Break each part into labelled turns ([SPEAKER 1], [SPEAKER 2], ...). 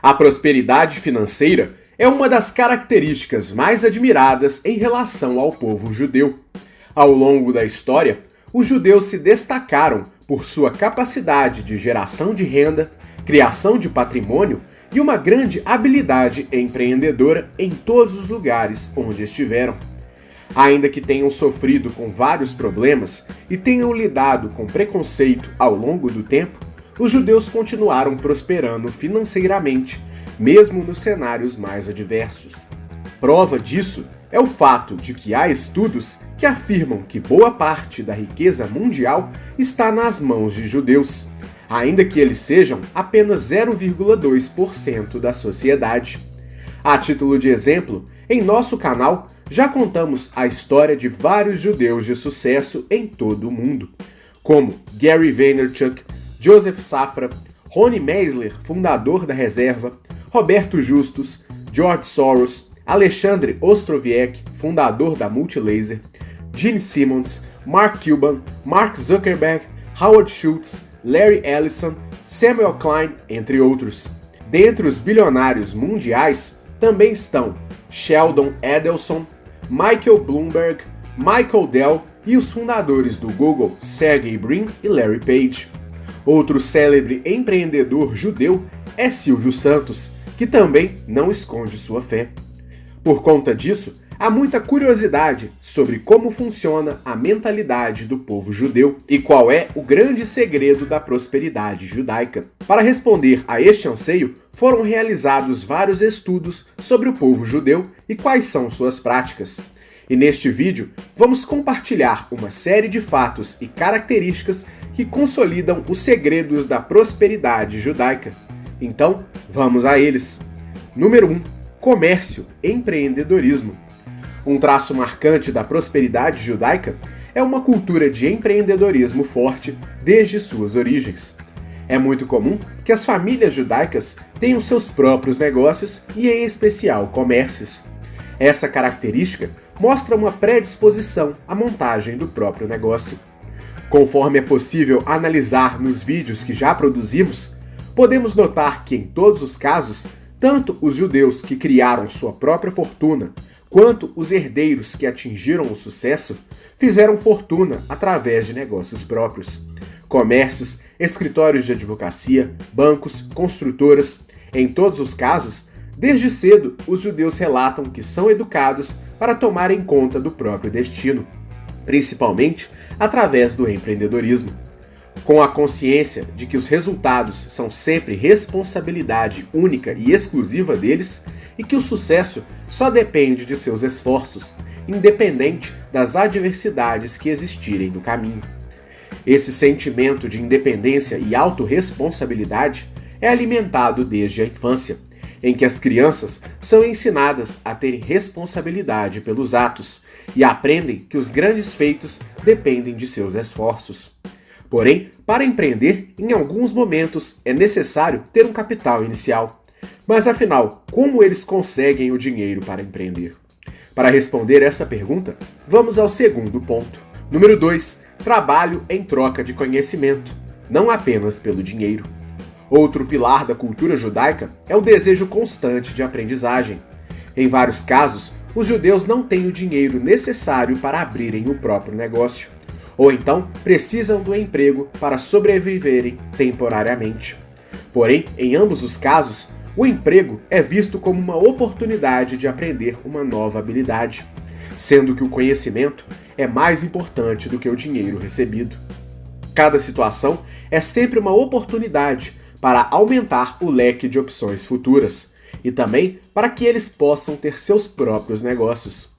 [SPEAKER 1] A prosperidade financeira é uma das características mais admiradas em relação ao povo judeu. Ao longo da história, os judeus se destacaram por sua capacidade de geração de renda, criação de patrimônio e uma grande habilidade empreendedora em todos os lugares onde estiveram. Ainda que tenham sofrido com vários problemas e tenham lidado com preconceito ao longo do tempo, os judeus continuaram prosperando financeiramente, mesmo nos cenários mais adversos. Prova disso é o fato de que há estudos que afirmam que boa parte da riqueza mundial está nas mãos de judeus, ainda que eles sejam apenas 0,2% da sociedade. A título de exemplo, em nosso canal já contamos a história de vários judeus de sucesso em todo o mundo, como Gary Vaynerchuk, Joseph Safra, Ronnie Meisler, fundador da Reserva, Roberto Justus, George Soros, Alexandre Ostrowiecki, fundador da Multilaser, Gene Simmons, Mark Cuban, Mark Zuckerberg, Howard Schultz, Larry Ellison, Samuel Klein, entre outros. Dentre os bilionários mundiais também estão Sheldon Adelson, Michael Bloomberg, Michael Dell e os fundadores do Google, Sergey Brin e Larry Page. Outro célebre empreendedor judeu é Silvio Santos, que também não esconde sua fé. Por conta disso, há muita curiosidade sobre como funciona a mentalidade do povo judeu e qual é o grande segredo da prosperidade judaica. Para responder a este anseio, foram realizados vários estudos sobre o povo judeu e quais são suas práticas. E neste vídeo, vamos compartilhar uma série de fatos e características que consolidam os segredos da prosperidade judaica. Então, vamos a eles. Número 1. Comércio, empreendedorismo. Um traço marcante da prosperidade judaica é uma cultura de empreendedorismo forte desde suas origens. É muito comum que as famílias judaicas tenham seus próprios negócios e, em especial, comércios. Essa característica mostra uma predisposição à montagem do próprio negócio. Conforme é possível analisar nos vídeos que já produzimos, podemos notar que, em todos os casos, tanto os judeus que criaram sua própria fortuna, quanto os herdeiros que atingiram o sucesso, fizeram fortuna através de negócios próprios. Comércios, escritórios de advocacia, bancos, construtoras, em todos os casos, desde cedo os judeus relatam que são educados para tomarem conta do próprio destino, principalmente através do empreendedorismo. Com a consciência de que os resultados são sempre responsabilidade única e exclusiva deles e que o sucesso só depende de seus esforços, independente das adversidades que existirem no caminho. Esse sentimento de independência e autorresponsabilidade é alimentado desde a infância, em que as crianças são ensinadas a terem responsabilidade pelos atos e aprendem que os grandes feitos dependem de seus esforços. Porém, para empreender, em alguns momentos é necessário ter um capital inicial. Mas afinal, como eles conseguem o dinheiro para empreender? Para responder essa pergunta, vamos ao segundo ponto. Número 2. Trabalho em troca de conhecimento, não apenas pelo dinheiro. Outro pilar da cultura judaica é o desejo constante de aprendizagem. Em vários casos, os judeus não têm o dinheiro necessário para abrirem o próprio negócio, ou então precisam do emprego para sobreviverem temporariamente. Porém, em ambos os casos, o emprego é visto como uma oportunidade de aprender uma nova habilidade, sendo que o conhecimento é mais importante do que o dinheiro recebido. Cada situação é sempre uma oportunidade para aumentar o leque de opções futuras e também para que eles possam ter seus próprios negócios.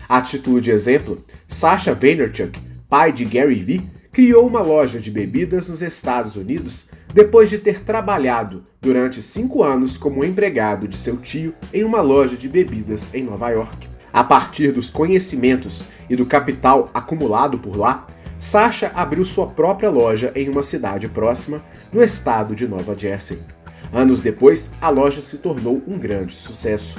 [SPEAKER 1] A título de exemplo, Sasha Vaynerchuk, pai de Gary Vee, criou uma loja de bebidas nos Estados Unidos depois de ter trabalhado durante 5 anos como empregado de seu tio em uma loja de bebidas em Nova York. A partir dos conhecimentos e do capital acumulado por lá, Sasha abriu sua própria loja em uma cidade próxima, no estado de Nova Jersey. Anos depois, a loja se tornou um grande sucesso.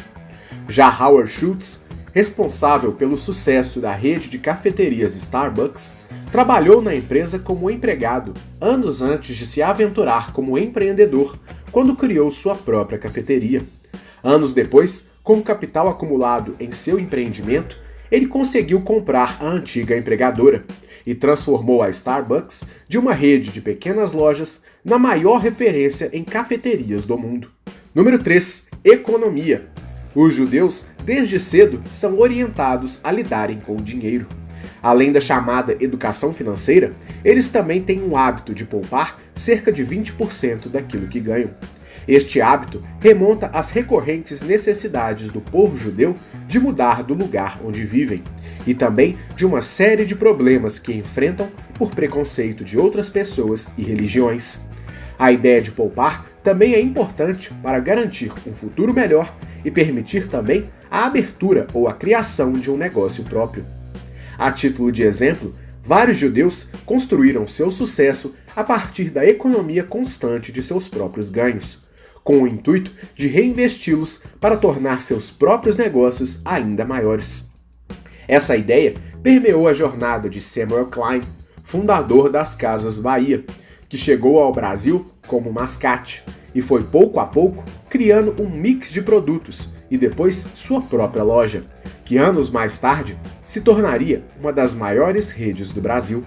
[SPEAKER 1] Já Howard Schultz, responsável pelo sucesso da rede de cafeterias Starbucks, trabalhou na empresa como empregado anos antes de se aventurar como empreendedor, quando criou sua própria cafeteria. Anos depois, com o capital acumulado em seu empreendimento, ele conseguiu comprar a antiga empregadora e transformou a Starbucks de uma rede de pequenas lojas na maior referência em cafeterias do mundo. Número 3. Economia. Os judeus, desde cedo, são orientados a lidarem com o dinheiro. Além da chamada educação financeira, eles também têm um hábito de poupar cerca de 20% daquilo que ganham. Este hábito remonta às recorrentes necessidades do povo judeu de mudar do lugar onde vivem, e também de uma série de problemas que enfrentam por preconceito de outras pessoas e religiões. A ideia de poupar também é importante para garantir um futuro melhor e permitir também a abertura ou a criação de um negócio próprio. A título de exemplo, vários judeus construíram seu sucesso a partir da economia constante de seus próprios ganhos, com o intuito de reinvesti-los para tornar seus próprios negócios ainda maiores. Essa ideia permeou a jornada de Samuel Klein, fundador das Casas Bahia, que chegou ao Brasil como mascate e foi pouco a pouco criando um mix de produtos e depois sua própria loja, que anos mais tarde se tornaria uma das maiores redes do Brasil.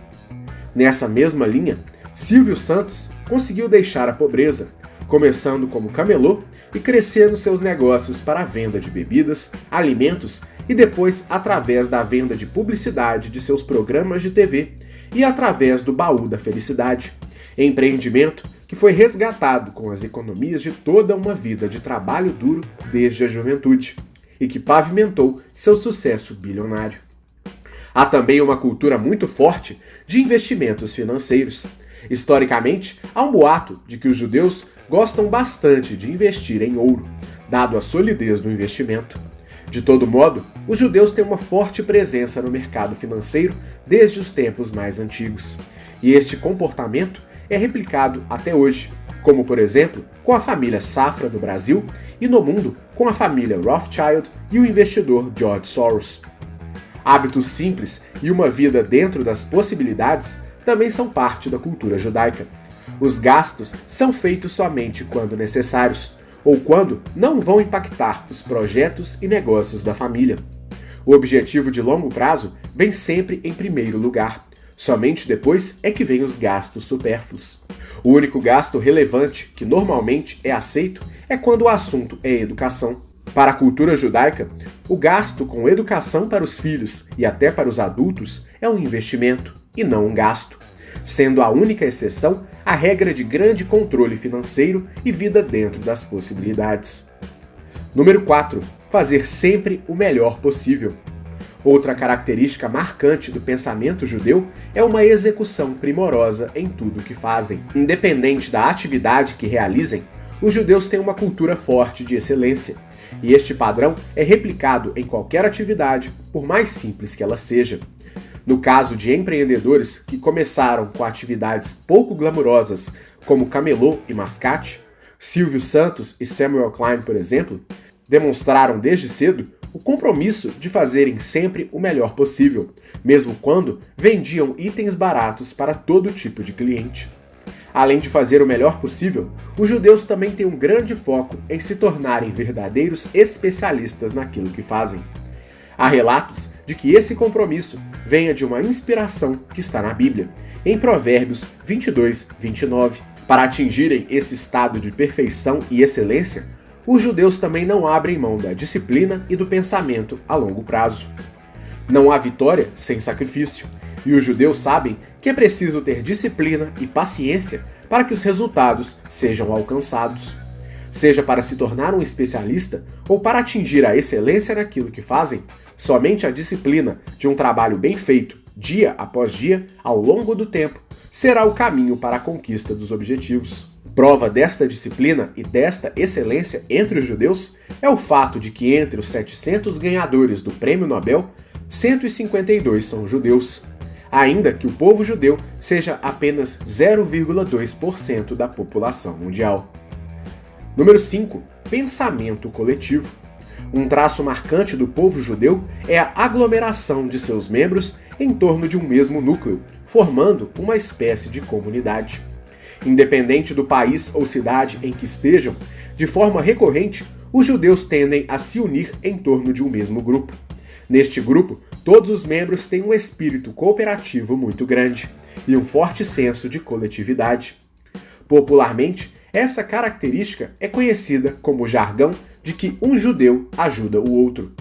[SPEAKER 1] Nessa mesma linha, Silvio Santos conseguiu deixar a pobreza, começando como camelô e crescendo seus negócios para a venda de bebidas, alimentos e depois através da venda de publicidade de seus programas de TV e através do Baú da Felicidade, empreendimento que foi resgatado com as economias de toda uma vida de trabalho duro desde a juventude e que pavimentou seu sucesso bilionário. Há também uma cultura muito forte de investimentos financeiros. Historicamente, há um boato de que os judeus gostam bastante de investir em ouro, dado a solidez do investimento. De todo modo, os judeus têm uma forte presença no mercado financeiro desde os tempos mais antigos, e este comportamento é replicado até hoje, como por exemplo com a família Safra no Brasil e no mundo com a família Rothschild e o investidor George Soros. Hábitos simples e uma vida dentro das possibilidades também são parte da cultura judaica. Os gastos são feitos somente quando necessários, ou quando não vão impactar os projetos e negócios da família. O objetivo de longo prazo vem sempre em primeiro lugar. Somente depois é que vem os gastos supérfluos. O único gasto relevante que normalmente é aceito é quando o assunto é educação. Para a cultura judaica, o gasto com educação para os filhos e até para os adultos é um investimento e não um gasto, sendo a única exceção a regra de grande controle financeiro e vida dentro das possibilidades. Número 4. Fazer sempre o melhor possível. Outra característica marcante do pensamento judeu é uma execução primorosa em tudo o que fazem. Independente da atividade que realizem, os judeus têm uma cultura forte de excelência, e este padrão é replicado em qualquer atividade, por mais simples que ela seja. No caso de empreendedores que começaram com atividades pouco glamurosas, como camelô e mascate, Silvio Santos e Samuel Klein, por exemplo, demonstraram desde cedo o compromisso de fazerem sempre o melhor possível, mesmo quando vendiam itens baratos para todo tipo de cliente. Além de fazer o melhor possível, os judeus também têm um grande foco em se tornarem verdadeiros especialistas naquilo que fazem. Há relatos de que esse compromisso venha de uma inspiração que está na Bíblia, em Provérbios 22, 29. Para atingirem esse estado de perfeição e excelência, os judeus também não abrem mão da disciplina e do pensamento a longo prazo. Não há vitória sem sacrifício, e os judeus sabem que é preciso ter disciplina e paciência para que os resultados sejam alcançados. Seja para se tornar um especialista ou para atingir a excelência naquilo que fazem, somente a disciplina de um trabalho bem feito, dia após dia, ao longo do tempo, será o caminho para a conquista dos objetivos. Prova desta disciplina e desta excelência entre os judeus é o fato de que entre os 700 ganhadores do Prêmio Nobel, 152 são judeus, ainda que o povo judeu seja apenas 0,2% da população mundial. Número 5. Pensamento coletivo. Um traço marcante do povo judeu é a aglomeração de seus membros em torno de um mesmo núcleo, formando uma espécie de comunidade. Independente do país ou cidade em que estejam, de forma recorrente, os judeus tendem a se unir em torno de um mesmo grupo. Neste grupo, todos os membros têm um espírito cooperativo muito grande e um forte senso de coletividade. Popularmente, essa característica é conhecida como o jargão de que um judeu ajuda o outro,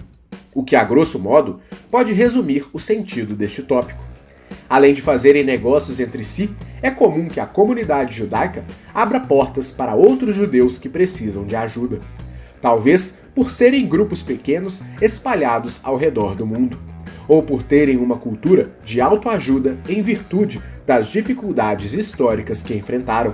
[SPEAKER 1] o que, a grosso modo, pode resumir o sentido deste tópico. Além de fazerem negócios entre si, é comum que a comunidade judaica abra portas para outros judeus que precisam de ajuda. Talvez por serem grupos pequenos espalhados ao redor do mundo, ou por terem uma cultura de autoajuda em virtude das dificuldades históricas que enfrentaram.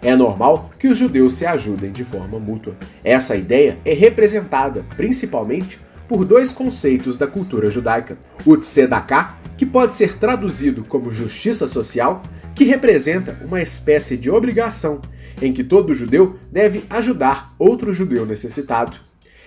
[SPEAKER 1] É normal que os judeus se ajudem de forma mútua. Essa ideia é representada principalmente por dois conceitos da cultura judaica: o tzedakah, que pode ser traduzido como justiça social, que representa uma espécie de obrigação em que todo judeu deve ajudar outro judeu necessitado.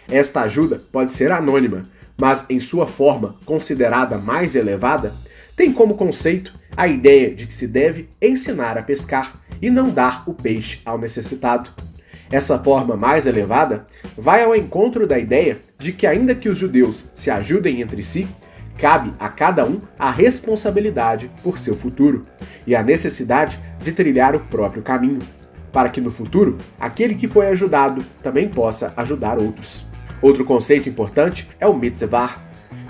[SPEAKER 1] Esta ajuda pode ser anônima, mas em sua forma considerada mais elevada, tem como conceito a ideia de que se deve ensinar a pescar e não dar o peixe ao necessitado. Essa forma mais elevada vai ao encontro da ideia de que, ainda que os judeus se ajudem entre si, cabe a cada um a responsabilidade por seu futuro e a necessidade de trilhar o próprio caminho, para que no futuro aquele que foi ajudado também possa ajudar outros. Outro conceito importante é o mitzvah,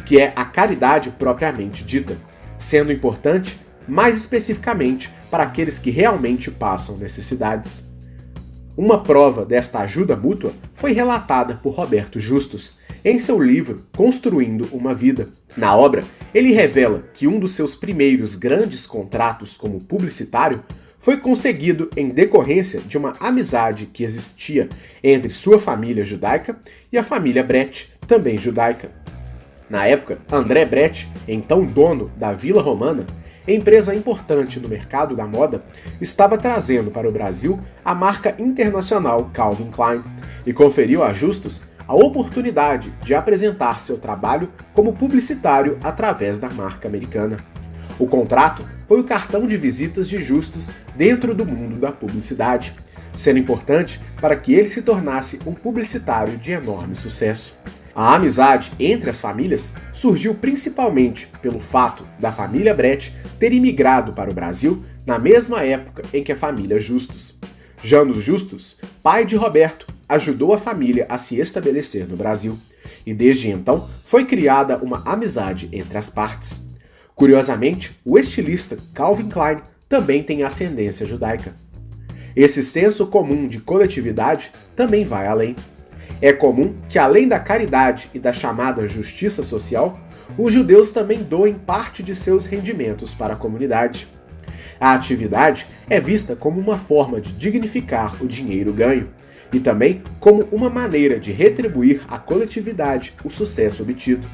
[SPEAKER 1] que é a caridade propriamente dita, sendo importante mais especificamente para aqueles que realmente passam necessidades. Uma prova desta ajuda mútua foi relatada por Roberto Justus em seu livro Construindo uma Vida. Na obra, ele revela que um dos seus primeiros grandes contratos como publicitário foi conseguido em decorrência de uma amizade que existia entre sua família judaica e a família Brett, também judaica. Na época, André Brett, então dono da Vila Romana, empresa importante no mercado da moda, estava trazendo para o Brasil a marca internacional Calvin Klein e conferiu a Justus a oportunidade de apresentar seu trabalho como publicitário através da marca americana. O contrato foi o cartão de visitas de Justus dentro do mundo da publicidade, sendo importante para que ele se tornasse um publicitário de enorme sucesso. A amizade entre as famílias surgiu principalmente pelo fato da família Brett ter imigrado para o Brasil na mesma época em que a família Justus. Janus Justus, pai de Roberto, ajudou a família a se estabelecer no Brasil, e desde então foi criada uma amizade entre as partes. Curiosamente, o estilista Calvin Klein também tem ascendência judaica. Esse senso comum de coletividade também vai além. É comum que, além da caridade e da chamada justiça social, os judeus também doem parte de seus rendimentos para a comunidade. A atividade é vista como uma forma de dignificar o dinheiro ganho e também como uma maneira de retribuir à coletividade o sucesso obtido.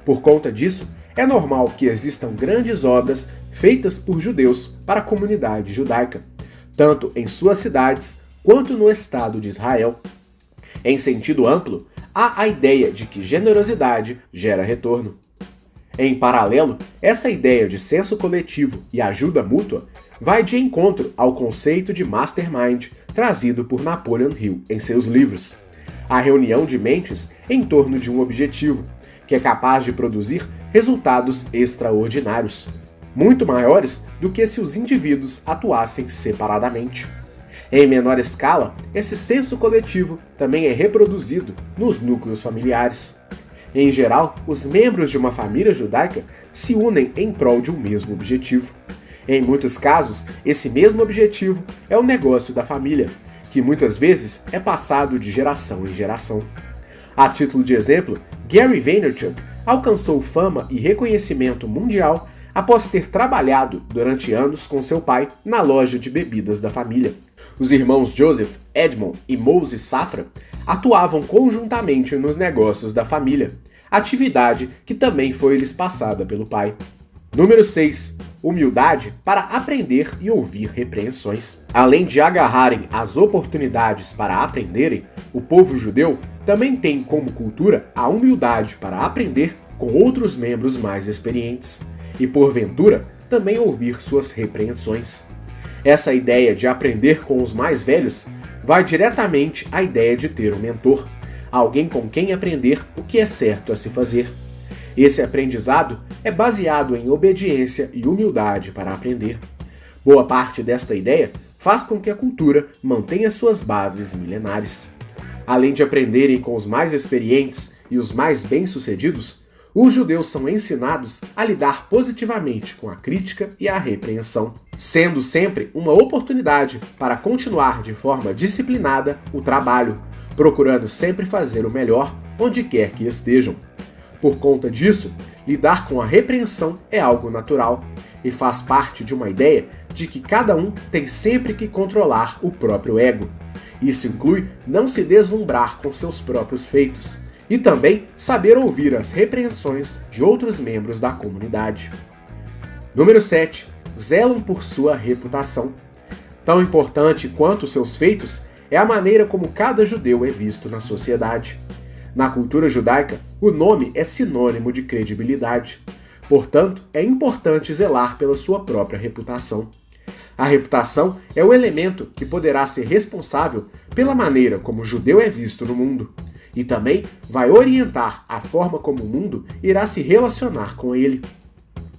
[SPEAKER 1] Por conta disso, é normal que existam grandes obras feitas por judeus para a comunidade judaica, tanto em suas cidades quanto no Estado de Israel. Em sentido amplo, há a ideia de que generosidade gera retorno. Em paralelo, essa ideia de senso coletivo e ajuda mútua vai de encontro ao conceito de mastermind trazido por Napoleon Hill em seus livros. A reunião de mentes em torno de um objetivo, que é capaz de produzir resultados extraordinários, muito maiores do que se os indivíduos atuassem separadamente. Em menor escala, esse senso coletivo também é reproduzido nos núcleos familiares. Em geral, os membros de uma família judaica se unem em prol de um mesmo objetivo. Em muitos casos, esse mesmo objetivo é o negócio da família, que muitas vezes é passado de geração em geração. A título de exemplo, Gary Vaynerchuk alcançou fama e reconhecimento mundial após ter trabalhado durante anos com seu pai na loja de bebidas da família. Os irmãos Joseph, Edmond e Moses Safra atuavam conjuntamente nos negócios da família, atividade que também foi lhes passada pelo pai. Número 6. Humildade para aprender e ouvir repreensões. Além de agarrarem as oportunidades para aprenderem, o povo judeu também tem como cultura a humildade para aprender com outros membros mais experientes e, porventura, também ouvir suas repreensões. Essa ideia de aprender com os mais velhos vai diretamente à ideia de ter um mentor, alguém com quem aprender o que é certo a se fazer. Esse aprendizado é baseado em obediência e humildade para aprender. Boa parte desta ideia faz com que a cultura mantenha suas bases milenares. Além de aprenderem com os mais experientes e os mais bem-sucedidos, os judeus são ensinados a lidar positivamente com a crítica e a repreensão, sendo sempre uma oportunidade para continuar de forma disciplinada o trabalho, procurando sempre fazer o melhor onde quer que estejam. Por conta disso, lidar com a repreensão é algo natural e faz parte de uma ideia de que cada um tem sempre que controlar o próprio ego. Isso inclui não se deslumbrar com seus próprios feitos e também saber ouvir as repreensões de outros membros da comunidade. Número 7. Zelam por sua reputação. Tão importante quanto seus feitos é a maneira como cada judeu é visto na sociedade. Na cultura judaica, o nome é sinônimo de credibilidade. Portanto, é importante zelar pela sua própria reputação. A reputação é o elemento que poderá ser responsável pela maneira como o judeu é visto no mundo, e também vai orientar a forma como o mundo irá se relacionar com ele.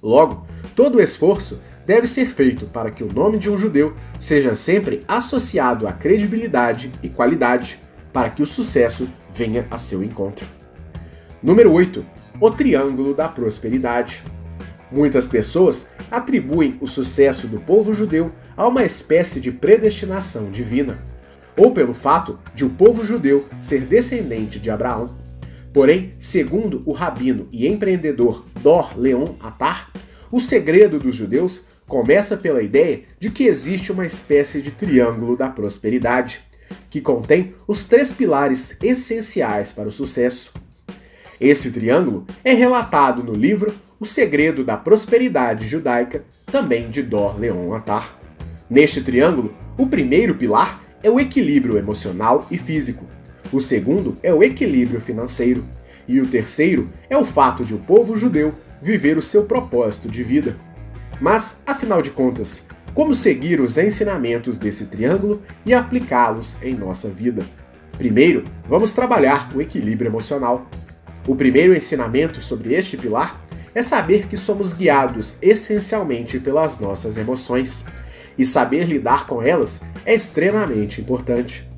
[SPEAKER 1] Logo, todo o esforço deve ser feito para que o nome de um judeu seja sempre associado à credibilidade e qualidade, para que o sucesso venha a seu encontro. Número 8. O triângulo da prosperidade. Muitas pessoas atribuem o sucesso do povo judeu a uma espécie de predestinação divina, ou pelo fato de o povo judeu ser descendente de Abraão. Porém, segundo o rabino e empreendedor Dor Leon Attar, o segredo dos judeus começa pela ideia de que existe uma espécie de triângulo da prosperidade, que contém os 3 pilares essenciais para o sucesso. Esse triângulo é relatado no livro O Segredo da Prosperidade Judaica, também de Dor Leon Attar. Neste triângulo, o primeiro pilar é o equilíbrio emocional e físico, o segundo é o equilíbrio financeiro, e o terceiro é o fato de o povo judeu viver o seu propósito de vida. Mas, afinal de contas, como seguir os ensinamentos desse triângulo e aplicá-los em nossa vida? Primeiro, vamos trabalhar o equilíbrio emocional. O primeiro ensinamento sobre este pilar é saber que somos guiados essencialmente pelas nossas emoções, e saber lidar com elas é extremamente importante.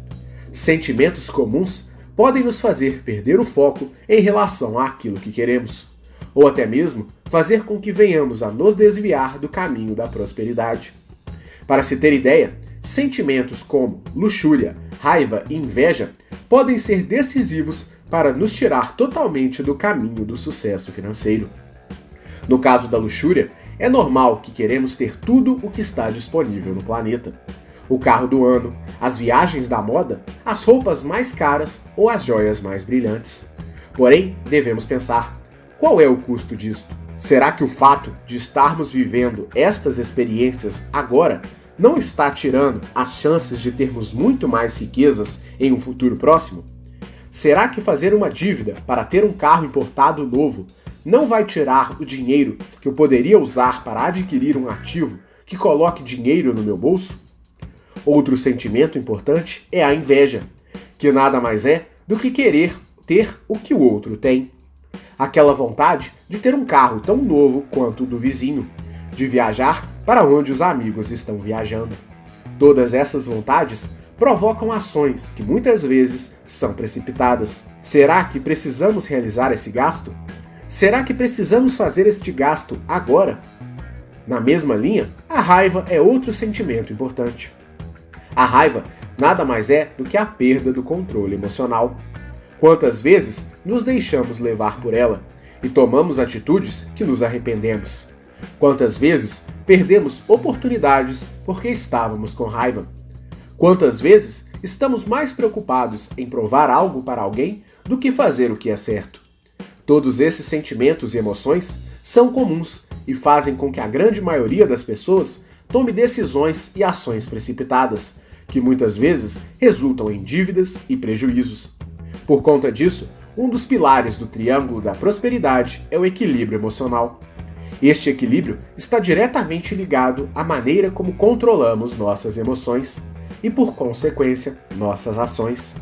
[SPEAKER 1] Sentimentos comuns podem nos fazer perder o foco em relação àquilo que queremos, ou até mesmo fazer com que venhamos a nos desviar do caminho da prosperidade. Para se ter ideia, sentimentos como luxúria, raiva e inveja podem ser decisivos para nos tirar totalmente do caminho do sucesso financeiro. No caso da luxúria, é normal que queremos ter tudo o que está disponível no planeta. O carro do ano, as viagens da moda, as roupas mais caras ou as joias mais brilhantes. Porém, devemos pensar, qual é o custo disto? Será que o fato de estarmos vivendo estas experiências agora não está tirando as chances de termos muito mais riquezas em um futuro próximo? Será que fazer uma dívida para ter um carro importado novo não vai tirar o dinheiro que eu poderia usar para adquirir um ativo que coloque dinheiro no meu bolso? Outro sentimento importante é a inveja, que nada mais é do que querer ter o que o outro tem. Aquela vontade de ter um carro tão novo quanto o do vizinho, de viajar para onde os amigos estão viajando. Todas essas vontades provocam ações que muitas vezes são precipitadas. Será que precisamos realizar esse gasto? Será que precisamos fazer este gasto agora? Na mesma linha, a raiva é outro sentimento importante. A raiva nada mais é do que a perda do controle emocional. Quantas vezes nos deixamos levar por ela e tomamos atitudes que nos arrependemos? Quantas vezes perdemos oportunidades porque estávamos com raiva? Quantas vezes estamos mais preocupados em provar algo para alguém do que fazer o que é certo? Todos esses sentimentos e emoções são comuns e fazem com que a grande maioria das pessoas tome decisões e ações precipitadas, que muitas vezes resultam em dívidas e prejuízos. Por conta disso, um dos pilares do triângulo da prosperidade é o equilíbrio emocional. Este equilíbrio está diretamente ligado à maneira como controlamos nossas emoções e, por consequência, nossas ações.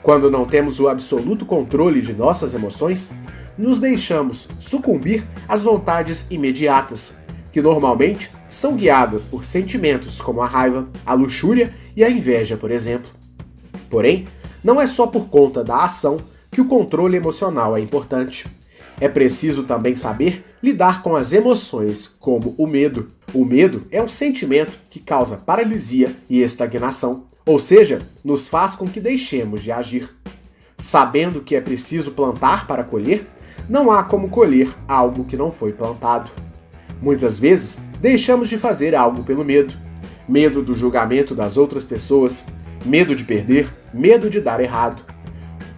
[SPEAKER 1] Quando não temos o absoluto controle de nossas emoções, nos deixamos sucumbir às vontades imediatas, que normalmente são guiadas por sentimentos como a raiva, a luxúria e a inveja, por exemplo. Porém, não é só por conta da ação que o controle emocional é importante. É preciso também saber lidar com as emoções, como o medo. O medo é um sentimento que causa paralisia e estagnação, ou seja, nos faz com que deixemos de agir. Sabendo que é preciso plantar para colher, não há como colher algo que não foi plantado. Muitas vezes, deixamos de fazer algo pelo medo. Medo do julgamento das outras pessoas, medo de perder, medo de dar errado.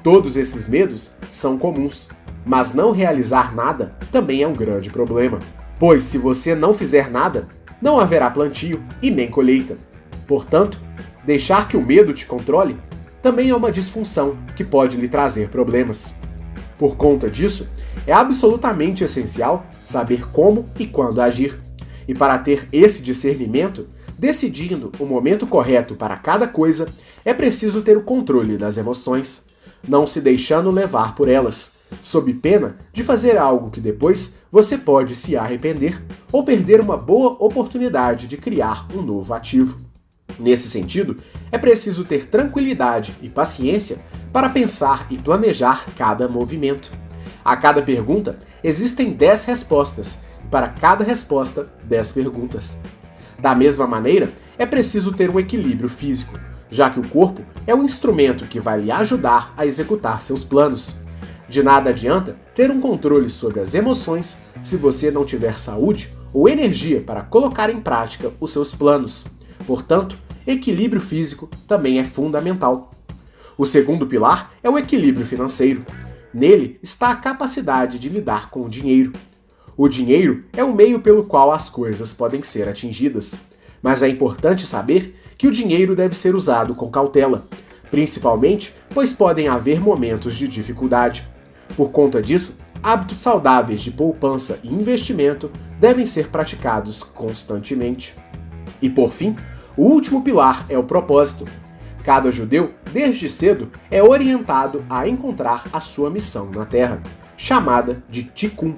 [SPEAKER 1] Todos esses medos são comuns, mas não realizar nada também é um grande problema. Pois se você não fizer nada, não haverá plantio e nem colheita. Portanto, deixar que o medo te controle também é uma disfunção que pode lhe trazer problemas. Por conta disso, é absolutamente essencial saber como e quando agir. E para ter esse discernimento, decidindo o momento correto para cada coisa, é preciso ter o controle das emoções, não se deixando levar por elas, sob pena de fazer algo que depois você pode se arrepender ou perder uma boa oportunidade de criar um novo ativo. Nesse sentido, é preciso ter tranquilidade e paciência para pensar e planejar cada movimento. A cada pergunta, existem 10 respostas, e para cada resposta, 10 perguntas. Da mesma maneira, é preciso ter um equilíbrio físico, já que o corpo é um instrumento que vai lhe ajudar a executar seus planos. De nada adianta ter um controle sobre as emoções se você não tiver saúde ou energia para colocar em prática os seus planos. Portanto, equilíbrio físico também é fundamental. O segundo pilar é o equilíbrio financeiro. Nele está a capacidade de lidar com o dinheiro. O dinheiro é o meio pelo qual as coisas podem ser atingidas, mas é importante saber que o dinheiro deve ser usado com cautela, principalmente pois podem haver momentos de dificuldade. Por conta disso, hábitos saudáveis de poupança e investimento devem ser praticados constantemente. E por fim, o último pilar é o propósito. Cada judeu, desde cedo, é orientado a encontrar a sua missão na Terra, chamada de Tikkun.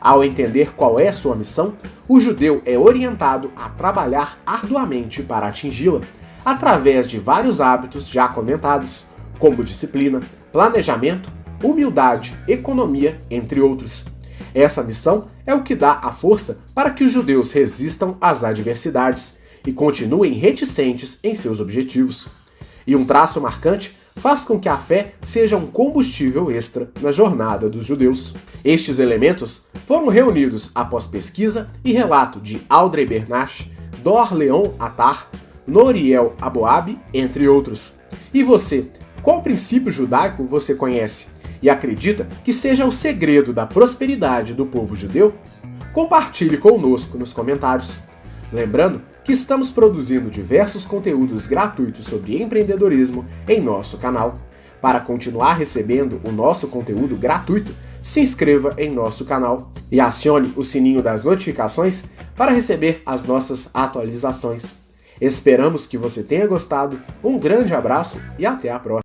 [SPEAKER 1] Ao entender qual é a sua missão, o judeu é orientado a trabalhar arduamente para atingi-la, através de vários hábitos já comentados, como disciplina, planejamento, humildade, economia, entre outros. Essa missão é o que dá a força para que os judeus resistam às adversidades e continuem reticentes em seus objetivos. E um traço marcante faz com que a fé seja um combustível extra na jornada dos judeus. Estes elementos foram reunidos após pesquisa e relato de Audrey Bernache, Dor Leon Attar, Noriel Aboab, entre outros. E você, qual princípio judaico você conhece e acredita que seja o segredo da prosperidade do povo judeu? Compartilhe conosco nos comentários. Lembrando que estamos produzindo diversos conteúdos gratuitos sobre empreendedorismo em nosso canal. Para continuar recebendo o nosso conteúdo gratuito, se inscreva em nosso canal e acione o sininho das notificações para receber as nossas atualizações. Esperamos que você tenha gostado, um grande abraço e até a próxima!